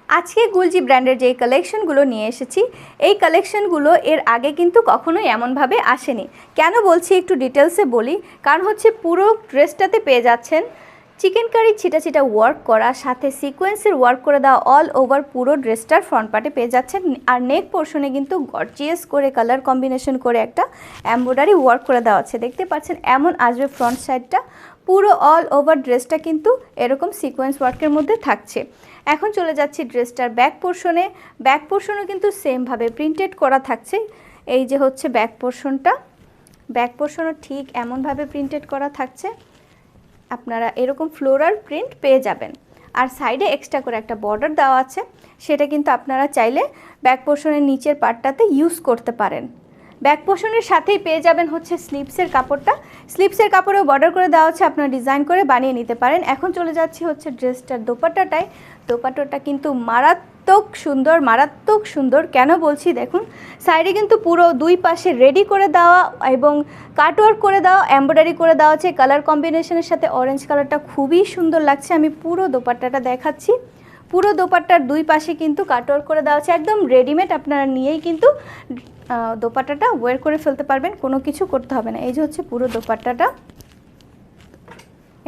আজকে গুলজি ব্র্যান্ডের যে কালেকশনগুলো নিয়ে এসেছি এই কালেকশনগুলো এর আগে কিন্তু কখনোই এমনভাবে আসেনি। কেন বলছি একটু ডিটেলসে বলি, কারণ হচ্ছে পুরো ড্রেসটাতে পেয়ে যাচ্ছেন চিকেন কারি ছিটা ছিটা ওয়ার্ক করা, সাথে সিকোয়েন্সের ওয়ার্ক করে দেওয়া অল ওভার পুরো ড্রেসটার ফ্রন্ট পার্টে পেয়ে যাচ্ছেন। আর নেক পোর্শনে কিন্তু গর্জিয়াস করে কালার কম্বিনেশন করে একটা এমব্রয়ডারি ওয়ার্ক করে দেওয়া আছে, দেখতে পাচ্ছেন এমন আসবে ফ্রন্ট সাইডটা। পুরো অল ওভার ড্রেসটা কিন্তু এরকম সিকোয়েন্স ওয়ার্কের মধ্যে থাকছে। এখন চলে যাচ্ছি ড্রেসটার ব্যাক পোর্শনে। ব্যাক পোর্শনও কিন্তু সেমভাবে প্রিন্টেড করা থাকছে। এই যে হচ্ছে ব্যাক পোর্শনটা, ব্যাক পোর্শনও ঠিক এমনভাবে প্রিন্টেড করা থাকছে। আপনারা এরকম ফ্লোরাল প্রিন্ট পেয়ে যাবেন। আর সাইডে এক্সট্রা করে একটা বর্ডার দেওয়া আছে, সেটা কিন্তু আপনারা চাইলে ব্যাক পোর্শনের নিচের পার্টটাতে ইউজ করতে পারেন। ব্যাক পোর্শনের সাথেই পেয়ে যাবেন হচ্ছে স্লিভসের কাপড়টা। স্লিভসের কাপড়েও বর্ডার করে দেওয়া হচ্ছে, আপনারা ডিজাইন করে বানিয়ে নিতে পারেন। এখন চলে যাচ্ছি হচ্ছে ড্রেসটার দোপাট্টাটায়। দোপাট্টাটা কিন্তু মারাত্মক সুন্দর। কেন বলছি দেখুন, সাইডে কিন্তু পুরো দুই পাশে রেডি করে দেওয়া এবং কাটওয়ার্ক করে দেওয়া, এমব্রয়ডারি করে দেওয়া আছে। কালার কম্বিনেশনের সাথে অরেঞ্জ কালারটা খুবই সুন্দর লাগছে। আমি পুরো দোপাট্টাটা দেখাচ্ছি। পুরো দোপাট্টার দুই পাশে কিন্তু কাটওয়ার্ক করে দেওয়া আছে, একদম রেডিমেড। আপনারা নিয়েই কিন্তু দোপাট্টাটা ওয়্যার করে ফেলতে পারবেন, কোনো কিছু করতে হবে না। এই যে হচ্ছে পুরো দোপাট্টাটা,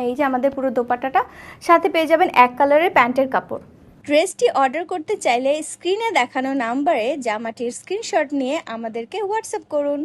এই যে আমাদের পুরো দোপাট্টাটা, সাথে পেয়ে যাবেন এক কালারের প্যান্টের কাপড়। ড্রেসটি অর্ডার করতে চাইলে স্ক্রিনে দেখানো নাম্বারে জামাটির স্ক্রিনশট নিয়ে আমাদেরকে হোয়াটসঅ্যাপ করুন।